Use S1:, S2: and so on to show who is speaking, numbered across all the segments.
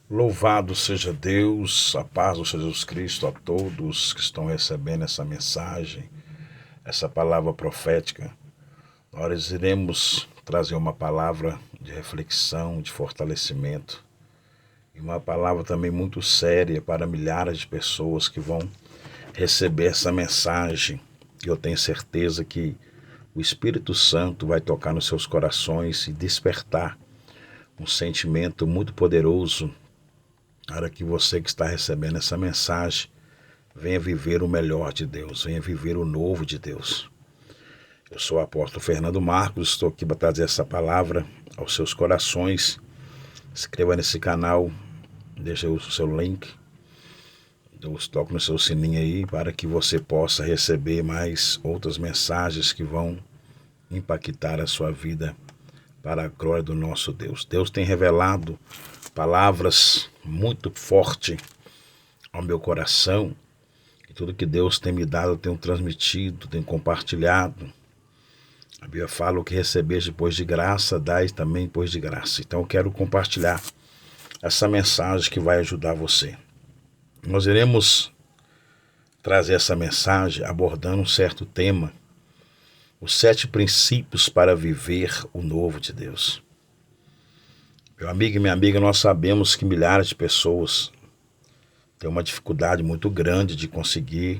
S1: Louvado seja Deus, a paz do Senhor Jesus Cristo a todos que estão recebendo essa mensagem, essa palavra profética. Nós iremos trazer uma palavra de reflexão, de fortalecimento e uma palavra também muito séria para milhares de pessoas que vão receber essa mensagem. E eu tenho certeza que o Espírito Santo vai tocar nos seus corações e despertar um sentimento muito poderoso para que você que está recebendo essa mensagem venha viver o melhor de Deus, venha viver o novo de Deus. Eu sou o apóstolo Fernando Marcos, estou aqui para trazer essa palavra aos seus corações. Inscreva nesse canal, deixa o seu link, toque no seu sininho aí para que você possa receber mais outras mensagens que vão impactar a sua vida para a glória do nosso Deus. Deus tem revelado palavras muito fortes ao meu coração e tudo que Deus tem me dado eu tenho transmitido, tenho compartilhado. A Bíblia fala: o que recebeis depois de graça, dai também depois de graça. Então eu quero compartilhar essa mensagem que vai ajudar você. Nós iremos trazer essa mensagem abordando um certo tema: os 7 princípios para viver o novo de Deus. Meu amigo e minha amiga, nós sabemos que milhares de pessoas têm uma dificuldade muito grande de conseguir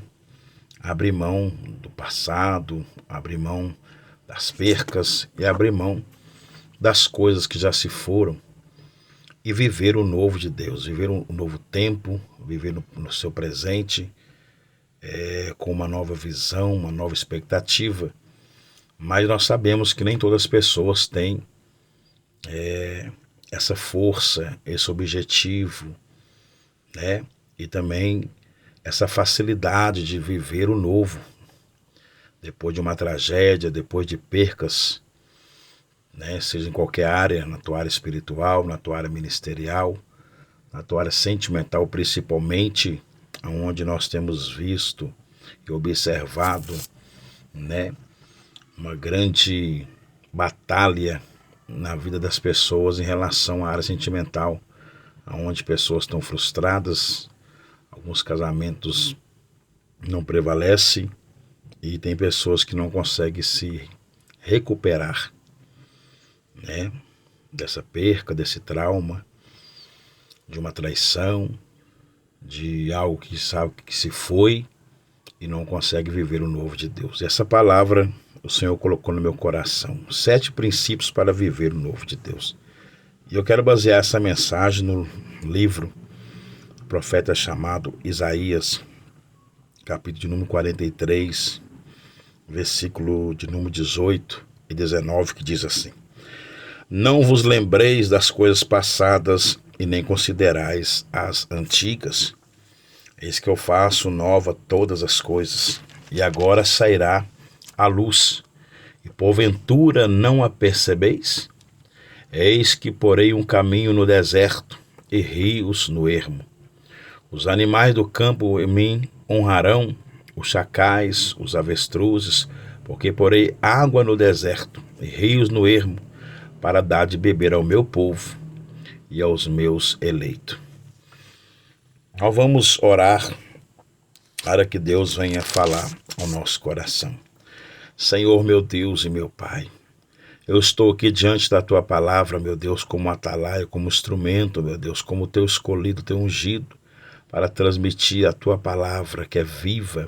S1: abrir mão do passado, abrir mão das percas e abrir mão das coisas que já se foram e viver o novo de Deus, viver um novo tempo, viver no seu presente, com uma nova visão, uma nova expectativa. Mas nós sabemos que nem todas as pessoas têm essa força, esse objetivo, né? E também essa facilidade de viver o novo. Depois de uma tragédia, depois de percas, né? Seja em qualquer área, na tua área espiritual, na tua área ministerial, na tua área sentimental, principalmente, onde nós temos visto e observado, né? Uma grande batalha na vida das pessoas em relação à área sentimental, onde pessoas estão frustradas, alguns casamentos não prevalecem e tem pessoas que não conseguem se recuperar, né, dessa perca, desse trauma, de uma traição, de algo que sabe que se foi e não consegue viver o novo de Deus. E essa palavra o Senhor colocou no meu coração: 7 princípios para viver o novo de Deus. E eu quero basear essa mensagem no livro do profeta chamado Isaías, capítulo de número 43, versículo de número 18 e 19, que diz assim: não vos lembreis das coisas passadas e nem considerais as antigas. Eis que eu faço nova todas as coisas, e agora sairá a luz, e porventura não a percebeis? Eis que porei um caminho no deserto e rios no ermo. Os animais do campo em mim honrarão, os chacais, os avestruzes, porque porei água no deserto e rios no ermo, para dar de beber ao meu povo e aos meus eleitos. Nós vamos orar para que Deus venha falar ao nosso coração. Senhor, meu Deus e meu Pai, eu estou aqui diante da Tua palavra, meu Deus, como atalaia, como instrumento, meu Deus, como Teu escolhido, Teu ungido, para transmitir a Tua palavra, que é viva,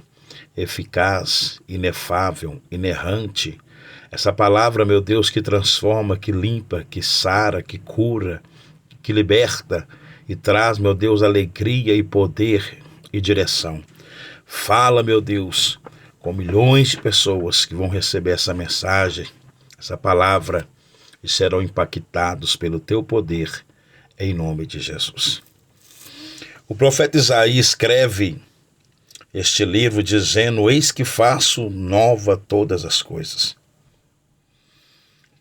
S1: eficaz, inefável, inerrante. Essa palavra, meu Deus, que transforma, que limpa, que sara, que cura, que liberta e traz, meu Deus, alegria e poder e direção. Fala, meu Deus, com milhões de pessoas que vão receber essa mensagem, essa palavra, e serão impactados pelo Teu poder, em nome de Jesus. O profeta Isaías escreve este livro dizendo: eis que faço nova todas as coisas.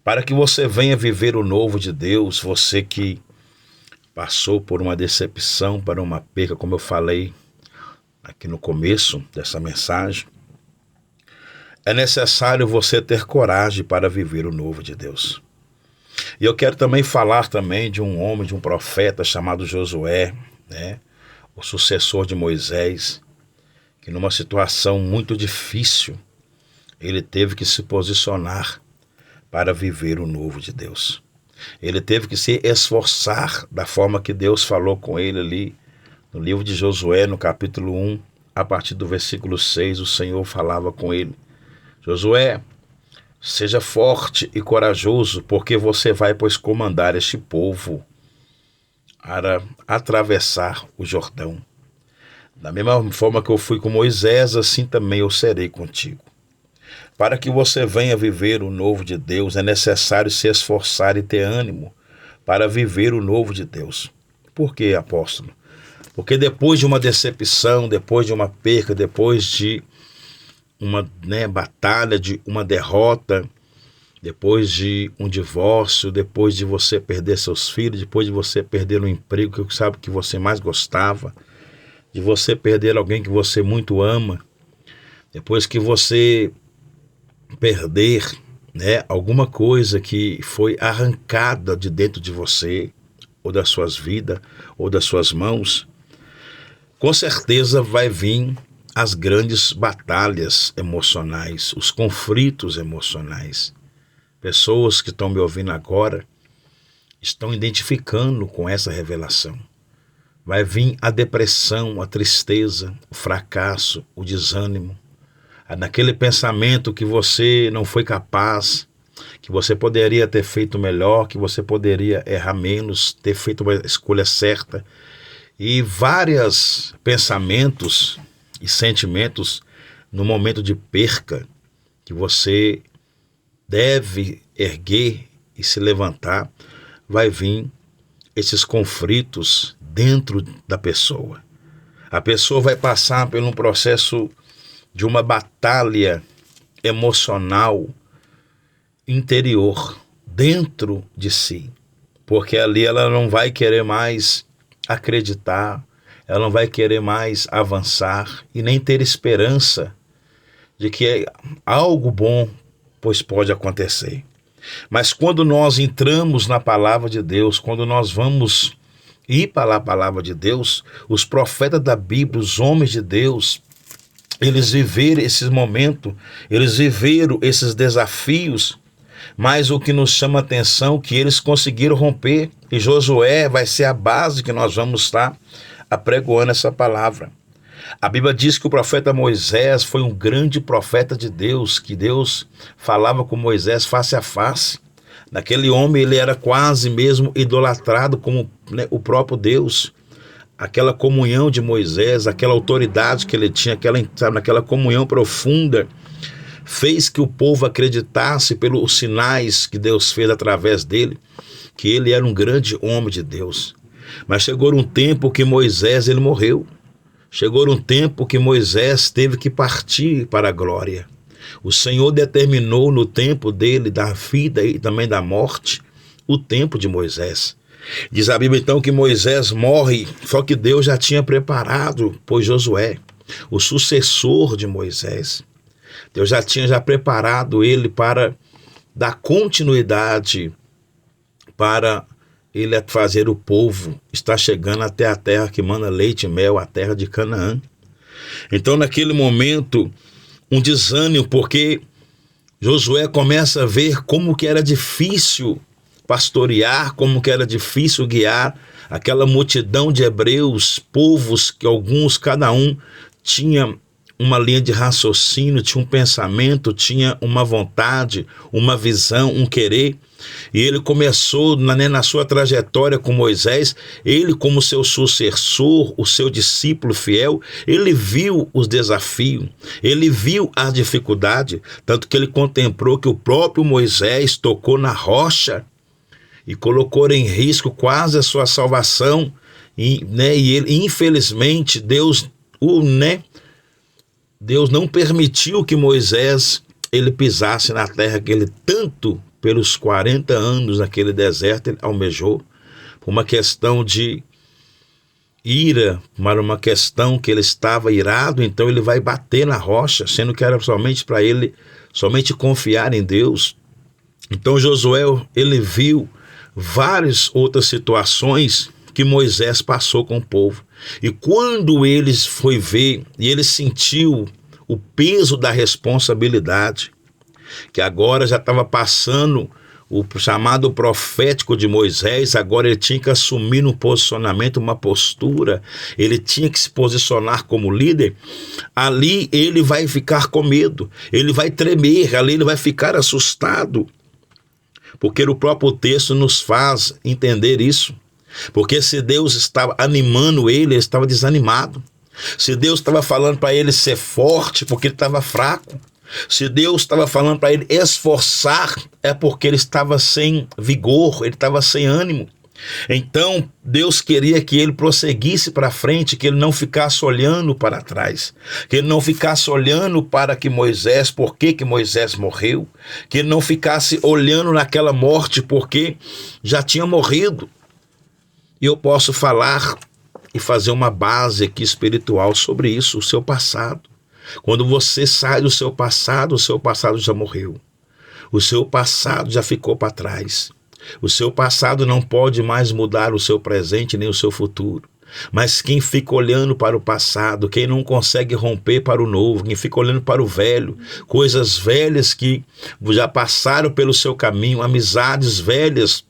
S1: Para que você venha viver o novo de Deus, você que passou por uma decepção, para uma perca, como eu falei aqui no começo dessa mensagem, é necessário você ter coragem para viver o novo de Deus. E eu quero também falar também de um homem, de um profeta chamado Josué, né? O sucessor de Moisés, que numa situação muito difícil, ele teve que se posicionar para viver o novo de Deus. Ele teve que se esforçar da forma que Deus falou com ele ali no livro de Josué, no capítulo 1, a partir do versículo 6, o Senhor falava com ele: Josué, seja forte e corajoso, porque você vai, pois, comandar este povo para atravessar o Jordão. Da mesma forma que eu fui com Moisés, assim também eu serei contigo. Para que você venha viver o novo de Deus, é necessário se esforçar e ter ânimo para viver o novo de Deus. Por quê, apóstolo? Porque depois de uma decepção, depois de uma perca, depois de uma batalha, de uma derrota, depois de um divórcio, depois de você perder seus filhos, depois de você perder um emprego que sabe que você mais gostava, de você perder alguém que você muito ama, depois que você perder alguma coisa que foi arrancada de dentro de você, ou das suas vidas, ou das suas mãos, com certeza vai vir as grandes batalhas emocionais, os conflitos emocionais. Pessoas que estão me ouvindo agora estão identificando com essa revelação. Vai vir a depressão, a tristeza, o fracasso, o desânimo, naquele pensamento que você não foi capaz, que você poderia ter feito melhor, que você poderia errar menos, ter feito uma escolha certa, e vários pensamentos e sentimentos no momento de perca, que você deve erguer e se levantar, vai vir esses conflitos dentro da pessoa. A pessoa vai passar por um processo de uma batalha emocional interior, dentro de si, porque ali ela não vai querer mais acreditar, ela não vai querer mais avançar e nem ter esperança de que algo bom pois pode acontecer. Mas quando nós entramos na palavra de Deus, quando nós vamos ir para a palavra de Deus, os profetas da Bíblia, os homens de Deus, eles viveram esses momentos, eles viveram esses desafios, mas o que nos chama a atenção é que eles conseguiram romper, e Josué vai ser a base que nós vamos estar apregoando essa palavra. A Bíblia diz que o profeta Moisés foi um grande profeta de Deus, que Deus falava com Moisés face a face. Naquele homem ele era quase mesmo idolatrado como o próprio Deus. Aquela comunhão de Moisés, aquela autoridade que ele tinha, naquela comunhão profunda, fez que o povo acreditasse pelos sinais que Deus fez através dele, que ele era um grande homem de Deus. Mas chegou um tempo que Moisés ele morreu. Chegou um tempo que Moisés teve que partir para a glória. O Senhor determinou no tempo dele, da vida e também da morte, o tempo de Moisés. Diz a Bíblia então que Moisés morre, só que Deus já tinha preparado, pois Josué, o sucessor de Moisés, Deus já tinha preparado ele para dar continuidade, para ele fazer o povo estar chegando até a terra que manda leite e mel, a terra de Canaã. Então naquele momento, um desânimo, porque Josué começa a ver como que era difícil pastorear, como que era difícil guiar aquela multidão de hebreus, povos que alguns, cada um, tinha uma linha de raciocínio, tinha um pensamento, tinha uma vontade, uma visão, um querer. E ele começou na sua trajetória com Moisés, ele como seu sucessor, o seu discípulo fiel, ele viu os desafios, ele viu a dificuldade, tanto que ele contemplou que o próprio Moisés tocou na rocha e colocou em risco quase a sua salvação, e ele, infelizmente, Deus não permitiu que Moisés ele pisasse na terra que ele tanto, pelos 40 anos naquele deserto, ele almejou, por uma questão de ira, para uma questão que ele estava irado, então ele vai bater na rocha, sendo que era somente para ele, somente confiar em Deus. Então Josué, ele viu várias outras situações que Moisés passou com o povo. E quando ele foi ver e ele sentiu o peso da responsabilidade, que agora já estava passando o chamado profético de Moisés, agora ele tinha que assumir um posicionamento, uma postura, ele tinha que se posicionar como líder. Ali ele vai ficar com medo, ele vai tremer, ali ele vai ficar assustado, porque o próprio texto nos faz entender isso. Porque se Deus estava animando ele estava desanimado. Se Deus estava falando para ele ser forte, porque ele estava fraco. Se Deus estava falando para ele esforçar, é porque ele estava sem vigor, ele estava sem ânimo. Então, Deus queria que ele prosseguisse para frente, que ele não ficasse olhando para trás, que ele não ficasse olhando para que Moisés, por que Moisés morreu, que ele não ficasse olhando naquela morte, porque já tinha morrido. E eu posso falar e fazer uma base aqui espiritual sobre isso, o seu passado. Quando você sai do seu passado, o seu passado já morreu. O seu passado já ficou para trás. O seu passado não pode mais mudar o seu presente nem o seu futuro. Mas quem fica olhando para o passado, quem não consegue romper para o novo, quem fica olhando para o velho, coisas velhas que já passaram pelo seu caminho, amizades velhas,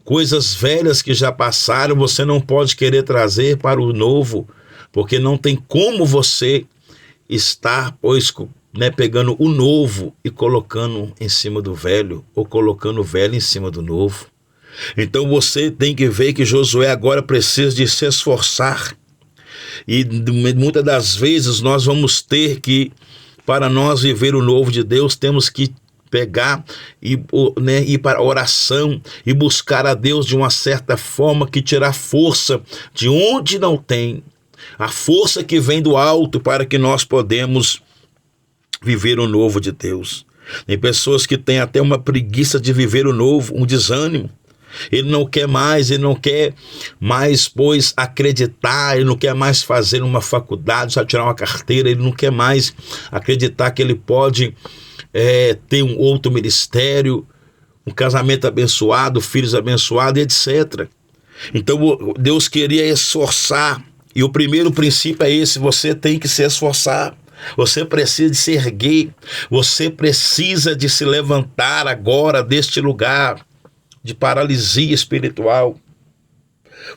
S1: coisas velhas que já passaram, você não pode querer trazer para o novo, porque não tem como você estar, pegando o novo e colocando em cima do velho, ou colocando o velho em cima do novo. Então você tem que ver que Josué agora precisa de se esforçar. E muitas das vezes nós vamos ter que, para nós viver o novo de Deus, temos que pegar e ir para a oração e buscar a Deus de uma certa forma, que tirar força de onde não tem. A força que vem do alto para que nós podemos viver o novo de Deus. Tem pessoas que têm até uma preguiça de viver o novo, um desânimo. Ele não quer mais acreditar, ele não quer mais fazer uma faculdade, só tirar uma carteira, ele não quer mais acreditar que ele pode ter um outro ministério, um casamento abençoado, filhos abençoados, etc. Então Deus queria esforçar. E o primeiro princípio é esse: você tem que se esforçar, você precisa de se erguer, você precisa de se levantar agora deste lugar de paralisia espiritual.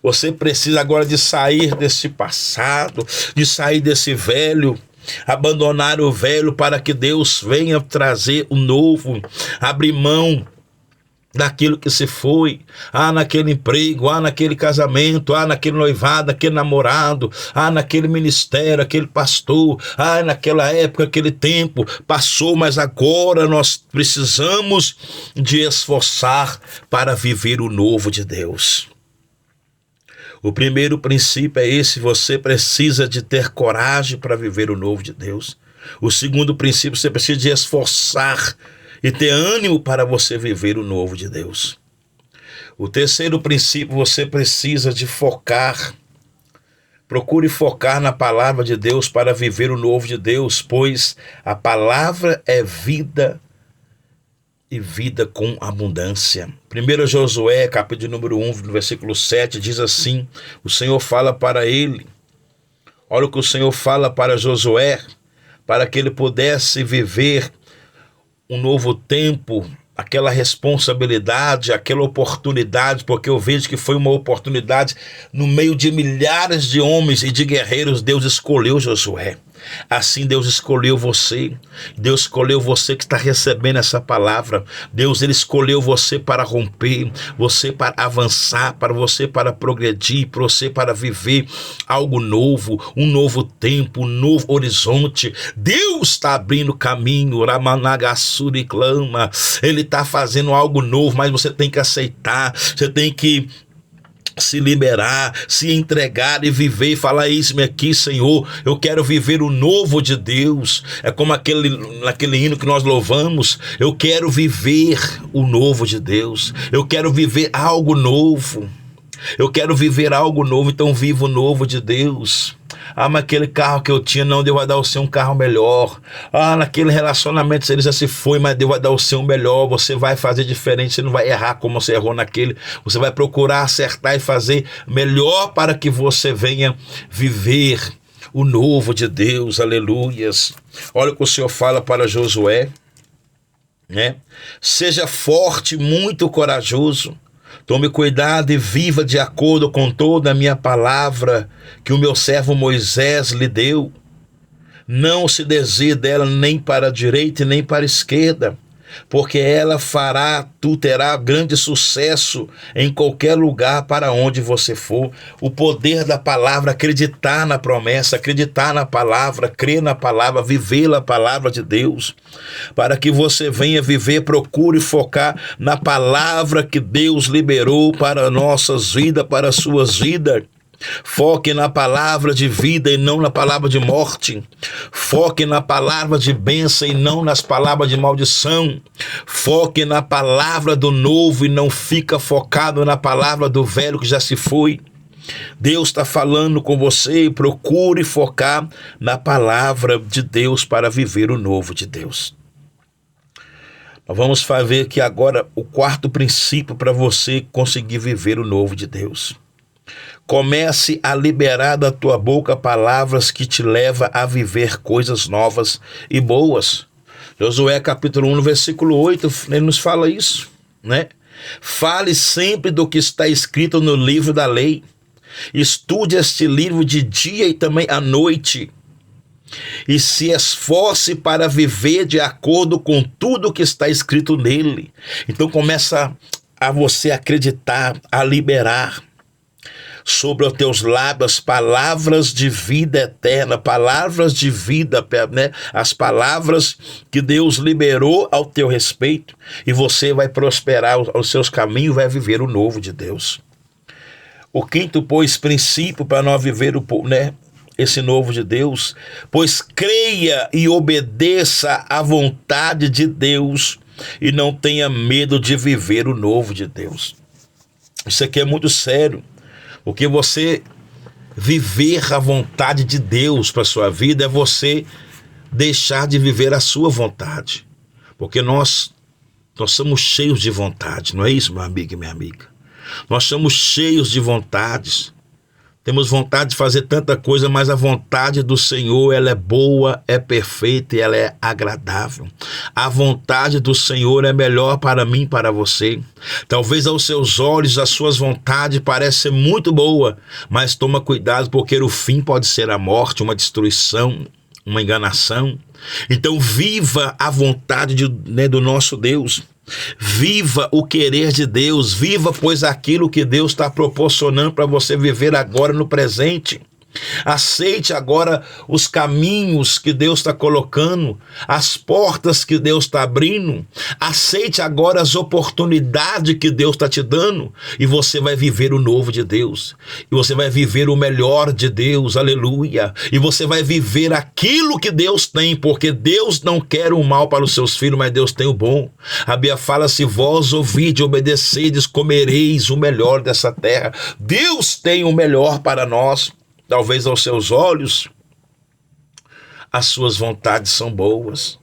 S1: Você precisa agora de sair desse passado, de sair desse velho, abandonar o velho para que Deus venha trazer o novo, abrir mão daquilo que se foi, naquele emprego, naquele casamento, naquele noivado, naquele namorado, naquele ministério, aquele pastor, naquela época, aquele tempo passou, mas agora nós precisamos de esforçar para viver o novo de Deus. O primeiro princípio é esse: você precisa de ter coragem para viver o novo de Deus. O segundo princípio, você precisa de esforçar e ter ânimo para você viver o novo de Deus. O terceiro princípio, você precisa de focar. Procure focar na palavra de Deus para viver o novo de Deus, pois a palavra é vida e vida com abundância. 1 Josué, capítulo número 1, no versículo 7, diz assim: o Senhor fala para ele, olha o que o Senhor fala para Josué, para que ele pudesse viver um novo tempo, aquela responsabilidade, aquela oportunidade, porque eu vejo que foi uma oportunidade no meio de milhares de homens e de guerreiros. Deus escolheu Josué. Assim Deus escolheu você. Deus escolheu você que está recebendo essa palavra. Deus, ele escolheu você para romper, você para avançar, para você para progredir, para você para viver algo novo, um novo tempo, um novo horizonte. Deus está abrindo caminho, Ramanagassuri clama. Ele está fazendo algo novo, mas você tem que aceitar, você tem que se liberar, se entregar e viver e falar: eis-me aqui, Senhor, eu quero viver o novo de Deus. É como naquele hino que nós louvamos: eu quero viver o novo de Deus, eu quero viver algo novo, eu quero viver algo novo. Então viva o novo de Deus. Ah, mas aquele carro que eu tinha, não, Deus vai dar você um carro melhor. Ah, naquele relacionamento ele já se foi, mas Deus vai dar você um melhor. Você vai fazer diferente, você não vai errar como você errou naquele. Você vai procurar acertar e fazer melhor para que você venha viver o novo de Deus. Aleluias. Olha o que o Senhor fala para Josué, né? Seja forte, muito corajoso. Tome cuidado e viva de acordo com toda a minha palavra que o meu servo Moisés lhe deu. Não se desvie dela nem para a direita e nem para a esquerda, porque ela tu terá grande sucesso em qualquer lugar para onde você for. O poder da palavra, acreditar na promessa, acreditar na palavra, crer na palavra, viver a palavra de Deus. Para que você venha viver, procure focar na palavra que Deus liberou para nossas vidas, para as suas vidas. Foque na palavra de vida e não na palavra de morte. Foque na palavra de bênção e não nas palavras de maldição. Foque na palavra do novo e não fica focado na palavra do velho que já se foi. Deus está falando com você e procure focar na palavra de Deus para viver o novo de Deus. Nós vamos ver aqui agora o quarto princípio para você conseguir viver o novo de Deus. Comece a liberar da tua boca palavras que te levam a viver coisas novas e boas. Josué capítulo 1, versículo 8, ele nos fala isso, né? Fale sempre do que está escrito no livro da lei. Estude este livro de dia e também à noite. E se esforce para viver de acordo com tudo que está escrito nele. Então começa a você acreditar, a liberar sobre os teus lábios palavras de vida eterna, palavras de vida, né? As palavras que Deus liberou ao teu respeito, e você vai prosperar os seus caminhos, vai viver o novo de Deus. O quinto, pois, princípio para nós viver esse novo de Deus, pois creia e obedeça à vontade de Deus e não tenha medo de viver o novo de Deus. Isso aqui é muito sério. Porque você viver a vontade de Deus para a sua vida é você deixar de viver a sua vontade. Porque nós somos cheios de vontade, não é isso, meu amigo e minha amiga? Nós somos cheios de vontades. Temos vontade de fazer tanta coisa, mas a vontade do Senhor, ela é boa, é perfeita e ela é agradável. A vontade do Senhor é melhor para mim e para você. Talvez aos seus olhos, as suas vontades parecem muito boa, mas toma cuidado, porque o fim pode ser a morte, uma destruição, uma enganação. Então viva a vontade do nosso Deus. Viva o querer de Deus, viva, pois, aquilo que Deus está proporcionando para você viver agora no presente. Aceite agora os caminhos que Deus está colocando, as portas que Deus está abrindo. Aceite agora as oportunidades que Deus está te dando, e você vai viver o novo de Deus, e você vai viver o melhor de Deus, aleluia, e você vai viver aquilo que Deus tem, porque Deus não quer o mal para os seus filhos, mas Deus tem o bom. A Bíblia fala: se vós ouvides, obedecedes, comereis o melhor dessa terra. Deus tem o melhor para nós. Talvez aos seus olhos, as suas vontades são boas,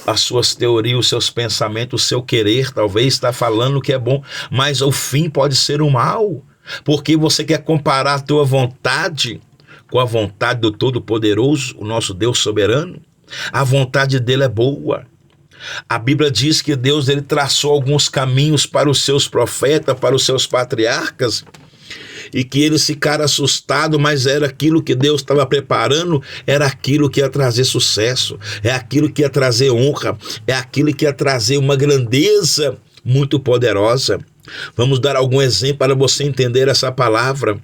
S1: as suas teorias, os seus pensamentos, o seu querer, talvez está falando que é bom, mas o fim pode ser o mal, porque você quer comparar a tua vontade com a vontade do Todo-Poderoso, o nosso Deus soberano. A vontade dele é boa. A Bíblia diz que Deus, ele traçou alguns caminhos para os seus profetas, para os seus patriarcas, e que eles ficaram assustados, mas era aquilo que Deus estava preparando, era aquilo que ia trazer sucesso, é aquilo que ia trazer honra, é aquilo que ia trazer uma grandeza muito poderosa. Vamos dar algum exemplo para você entender essa palavra.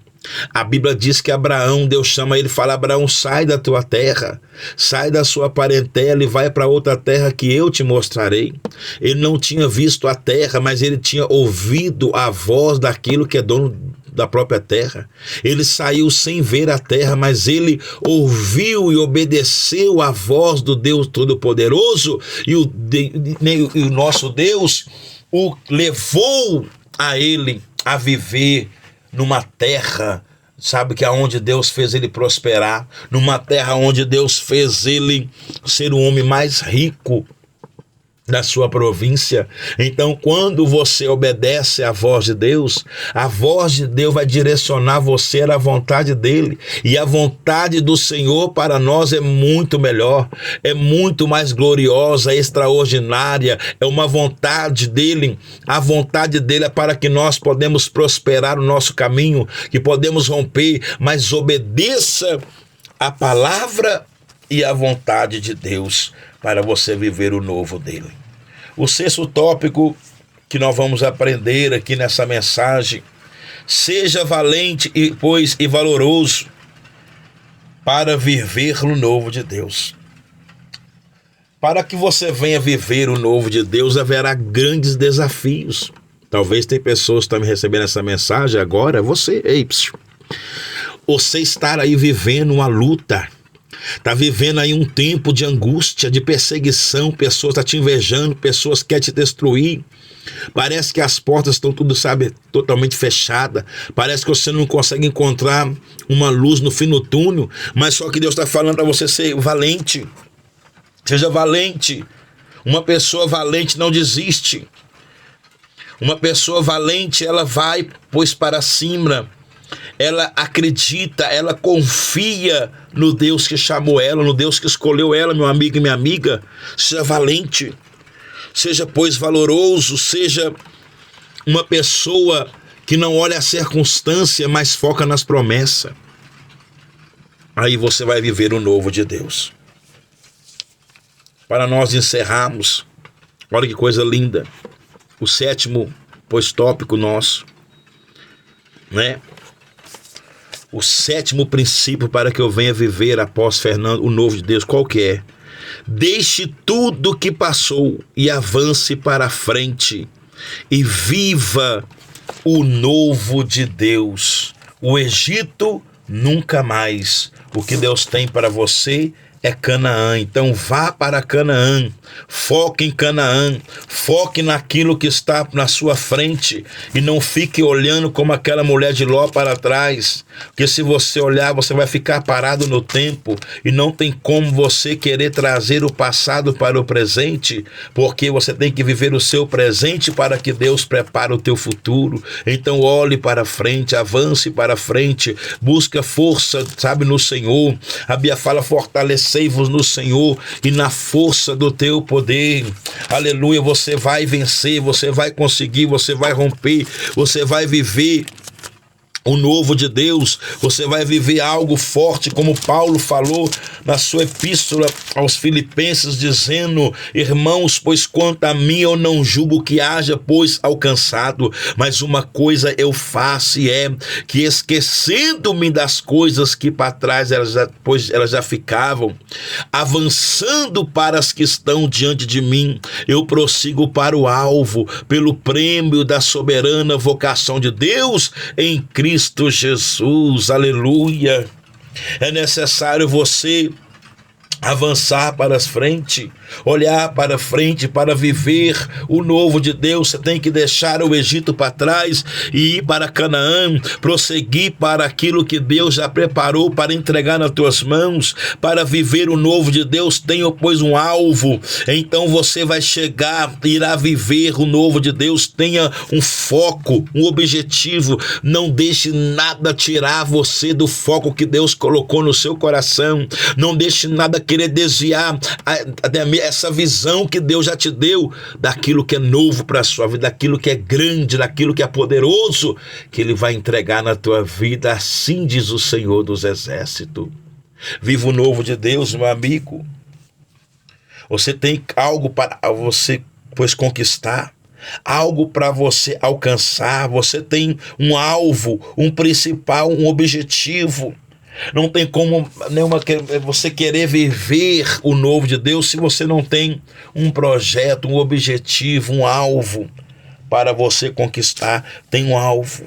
S1: A Bíblia diz que Abraão, Deus chama ele e fala: Abraão, sai da tua terra, sai da sua parentela e vai para outra terra que eu te mostrarei. Ele não tinha visto a terra, mas ele tinha ouvido a voz daquilo que é dono da própria terra. Ele saiu sem ver a terra, mas ele ouviu e obedeceu a voz do Deus Todo-Poderoso, e o nosso Deus o levou a ele a viver numa terra sabe que aonde Deus fez ele prosperar, numa terra onde Deus fez ele ser o homem mais rico da sua província. Então, quando você obedece à voz de Deus, a voz de Deus vai direcionar você à vontade dele, e a vontade do Senhor para nós é muito melhor, é muito mais gloriosa, extraordinária, é uma vontade dele. A vontade dele é para que nós podemos prosperar o nosso caminho, que podemos romper, mas obedeça a palavra e a vontade de Deus para você viver o novo dele. O sexto tópico que nós vamos aprender aqui nessa mensagem: seja valente e valoroso para viver o novo de Deus. Para que você venha viver o novo de Deus, haverá grandes desafios. Talvez tem pessoas que estão me recebendo essa mensagem agora, você estar aí vivendo uma luta, está vivendo aí um tempo de angústia, de perseguição, pessoas estão te invejando, pessoas querem te destruir. Parece que as portas estão tudo, totalmente fechadas. Parece que você não consegue encontrar uma luz no fim do túnel. Mas só que Deus está falando para você ser valente. Seja valente. Uma pessoa valente não desiste. Uma pessoa valente, ela vai, pois, para cima. Ela acredita, ela confia no Deus que chamou ela, no Deus que escolheu ela, meu amigo e minha amiga. Seja valente, seja, pois, valoroso, seja uma pessoa que não olha a circunstância, mas foca nas promessas. Aí você vai viver o novo de Deus. Para nós encerrarmos, olha que coisa linda, o sétimo, pois, tópico nosso, né? O sétimo princípio para que eu venha viver após Fernando o novo de Deus, qual que é? Deixe tudo que passou e avance para a frente e viva o novo de Deus. O Egito nunca mais. O que Deus tem para você é Canaã. Então vá para Canaã, foque em Canaã, foque naquilo que está na sua frente e não fique olhando como aquela mulher de Ló para trás, porque se você olhar, você vai ficar parado no tempo e não tem como você querer trazer o passado para o presente, porque você tem que viver o seu presente para que Deus prepare o teu futuro. Então olhe para frente, avance para frente, busca força, no Senhor. A Bíblia fala: fortalecei-vos no Senhor e na força do teu poder. Aleluia, você vai vencer, você vai conseguir, você vai romper, você vai viver o novo de Deus, você vai viver algo forte, como Paulo falou na sua epístola aos Filipenses, dizendo: irmãos, pois quanto a mim eu não julgo que haja, pois, alcançado, mas uma coisa eu faço, e é que, esquecendo-me das coisas que para trás elas já ficavam, avançando para as que estão diante de mim, eu prossigo para o alvo, pelo prêmio da soberana vocação de Deus em Cristo Jesus. Aleluia. É necessário você avançar para as frente, olhar para frente para viver o novo de Deus. Você tem que deixar o Egito para trás e ir para Canaã, prosseguir para aquilo que Deus já preparou para entregar nas tuas mãos. Para viver o novo de Deus, tenha, pois, um alvo. Então você vai chegar, irá viver o novo de Deus. Tenha um foco, um objetivo. Não deixe nada tirar você do foco que Deus colocou no seu coração. Não deixe nada querer desviar essa visão que Deus já te deu daquilo que é novo para a sua vida, daquilo que é grande, daquilo que é poderoso, que Ele vai entregar na tua vida. Assim diz o Senhor dos Exércitos. Viva o novo de Deus, meu amigo. Você tem algo para você, pois, conquistar, algo para você alcançar. Você tem um alvo, um principal, um objetivo. Não tem como você querer viver o novo de Deus se você não tem um projeto, um objetivo, um alvo para você conquistar. Tem um alvo,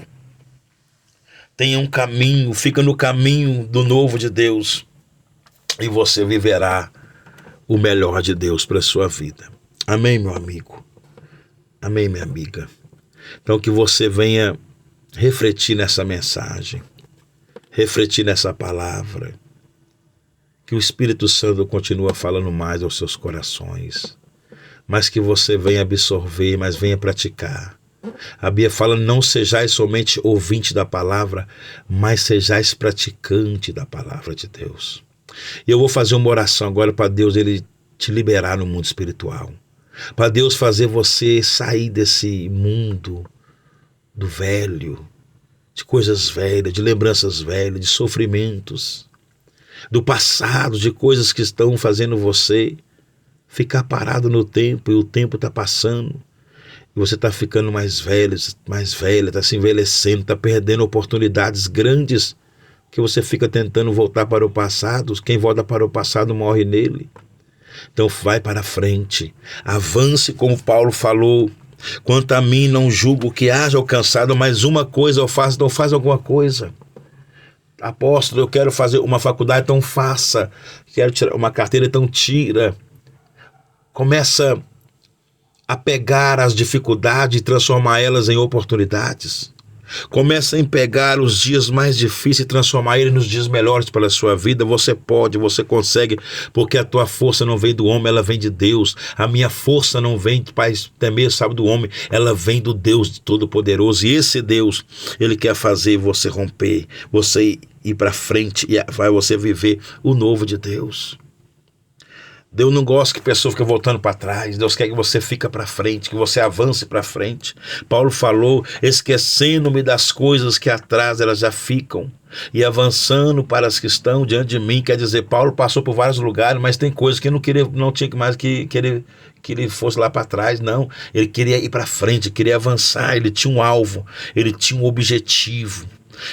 S1: tem um caminho, fica no caminho do novo de Deus e você viverá o melhor de Deus para a sua vida. Amém, meu amigo? Amém, minha amiga? Então que você venha refletir nessa mensagem. refletir nessa palavra. Que o Espírito Santo continua falando mais aos seus corações. Mas que você venha absorver, mas venha praticar. A Bíblia fala, não sejais somente ouvinte da palavra, mas sejais praticante da palavra de Deus. E eu vou fazer uma oração agora para Deus, Ele te liberar no mundo espiritual. Para Deus fazer você sair desse mundo do velho, de coisas velhas, de lembranças velhas, de sofrimentos, do passado, de coisas que estão fazendo você ficar parado no tempo, e o tempo está passando. E você está ficando mais velho, mais velha, está se envelhecendo, está perdendo oportunidades grandes, que você fica tentando voltar para o passado. Quem volta para o passado morre nele. Então vai para frente, avance como Paulo falou. Quanto a mim, não julgo que haja alcançado, mas uma coisa eu faço, então faz alguma coisa. Apóstolo, eu quero fazer uma faculdade, então faça. Quero tirar uma carteira, então tira. Começa a pegar as dificuldades e transformar elas em oportunidades. Começa a pegar os dias mais difíceis e transformar eles nos dias melhores para a sua vida. Você pode, você consegue, porque a tua força não vem do homem, ela vem de Deus. A minha força não vem, Pai, também sabe, do homem, ela vem do Deus Todo-Poderoso. E esse Deus, Ele quer fazer você romper, você ir para frente e vai você viver o novo de Deus. Deus não gosta que a pessoa fique voltando para trás. Deus quer que você fique para frente, que você avance para frente. Paulo falou, esquecendo-me das coisas que atrás elas já ficam e avançando para as que estão diante de mim. Quer dizer, Paulo passou por vários lugares, mas tem coisas que não tinha mais que ele fosse lá para trás, não. Ele queria ir para frente, queria avançar, ele tinha um alvo, ele tinha um objetivo.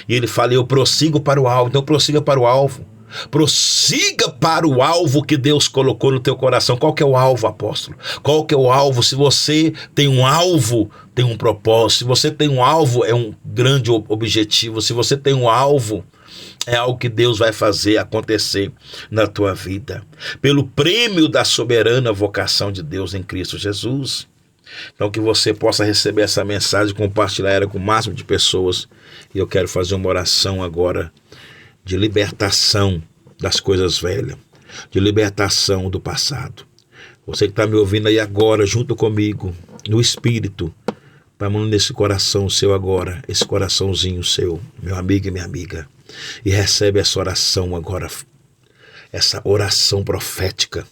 S1: E ele fala, eu prossigo para o alvo, então prossiga para o alvo. Prossiga para o alvo que Deus colocou no teu coração. Qual que é o alvo, apóstolo? Qual que é o alvo? Se você tem um alvo, tem um propósito. Se você tem um alvo, é um grande objetivo. Se você tem um alvo, é algo que Deus vai fazer acontecer na tua vida. Pelo prêmio da soberana vocação de Deus em Cristo Jesus. Então que você possa receber essa mensagem, compartilhar ela com o máximo de pessoas. E eu quero fazer uma oração agora de libertação das coisas velhas, de libertação do passado. Você que está me ouvindo aí agora, junto comigo, no Espírito, põe a mão nesse coração seu agora, esse coraçãozinho seu, meu amigo e minha amiga, e recebe essa oração agora, essa oração profética,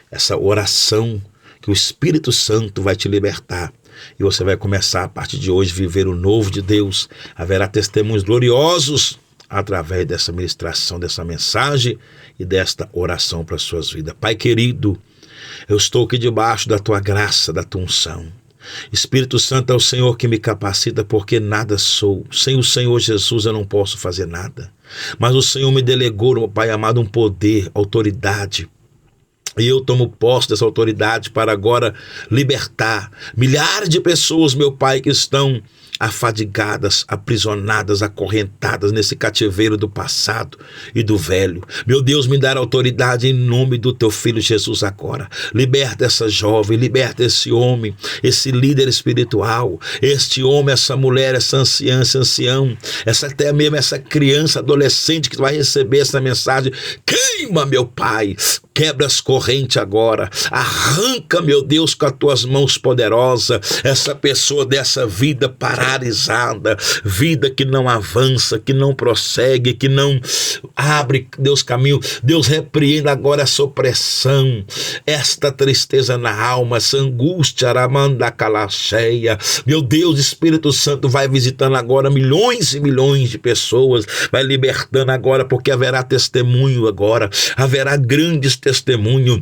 S1: essa oração que o Espírito Santo vai te libertar. E você vai começar a partir de hoje viver o novo de Deus. Haverá testemunhos gloriosos através dessa ministração, dessa mensagem e desta oração para as suas vidas. Pai querido, eu estou aqui debaixo da tua graça, da tua unção. Espírito Santo é o Senhor que me capacita, porque nada sou. Sem o Senhor Jesus eu não posso fazer nada. Mas o Senhor me delegou, meu Pai amado, um poder, autoridade. E eu tomo posse dessa autoridade para agora libertar milhares de pessoas, meu Pai, que estão afadigadas, aprisionadas, acorrentadas nesse cativeiro do passado e do velho. Meu Deus, me dá autoridade em nome do teu filho Jesus agora. Liberta essa jovem, liberta esse homem, esse líder espiritual, este homem, essa mulher, essa anciã, esse ancião, até mesmo essa criança, adolescente que vai receber essa mensagem. Queima, meu Pai, quebra as correntes agora, arranca, meu Deus, com as tuas mãos poderosas, essa pessoa dessa vida paralisada, vida que não avança, que não prossegue, que não abre, Deus, caminho. Deus, repreenda agora essa opressão, esta tristeza na alma, essa angústia, aramandacalacheia. Meu Deus, Espírito Santo vai visitando agora milhões e milhões de pessoas, vai libertando agora, porque haverá testemunho agora, haverá grandes testemunhos.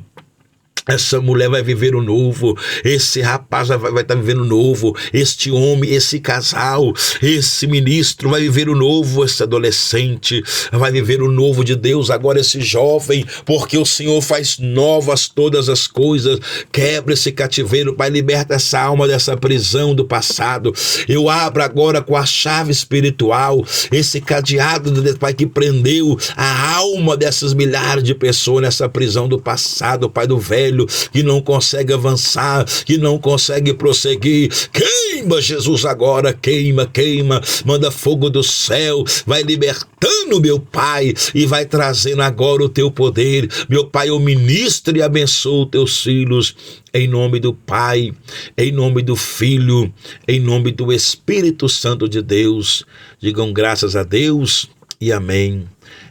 S1: Essa mulher vai viver o novo, esse rapaz vai estar vivendo o novo, este homem, esse casal, esse ministro vai viver o novo, esse adolescente vai viver o novo de Deus, agora esse jovem, porque o Senhor faz novas todas as coisas. Quebra esse cativeiro, Pai, liberta essa alma dessa prisão do passado. Eu abro agora com a chave espiritual esse cadeado, Pai, que prendeu a alma dessas milhares de pessoas nessa prisão do passado, Pai, do velho, velho, que não consegue avançar, que não consegue prosseguir. Queima, Jesus, agora, queima, queima, manda fogo do céu, vai libertando, meu Pai, e vai trazendo agora o teu poder. Meu Pai, eu ministro e abençoo teus filhos, em nome do Pai, em nome do Filho, em nome do Espírito Santo de Deus. Digam graças a Deus e amém.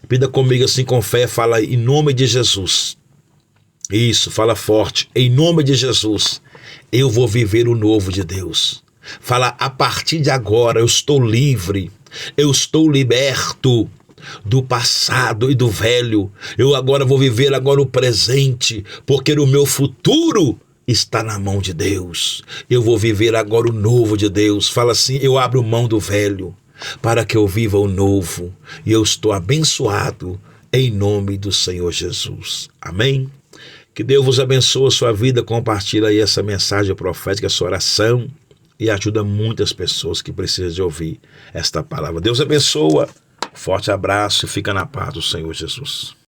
S1: Pida comigo assim com fé, fala em nome de Jesus. Isso, fala forte, em nome de Jesus, eu vou viver o novo de Deus. Fala, a partir de agora eu estou livre, eu estou liberto do passado e do velho. Eu agora vou viver agora o presente, porque o meu futuro está na mão de Deus. Eu vou viver agora o novo de Deus. Fala assim, eu abro mão do velho para que eu viva o novo, e eu estou abençoado em nome do Senhor Jesus. Amém? Que Deus vos abençoe a sua vida. Compartilha aí essa mensagem profética, essa oração, e ajuda muitas pessoas que precisam de ouvir esta palavra. Deus abençoa, forte abraço e fica na paz do Senhor Jesus.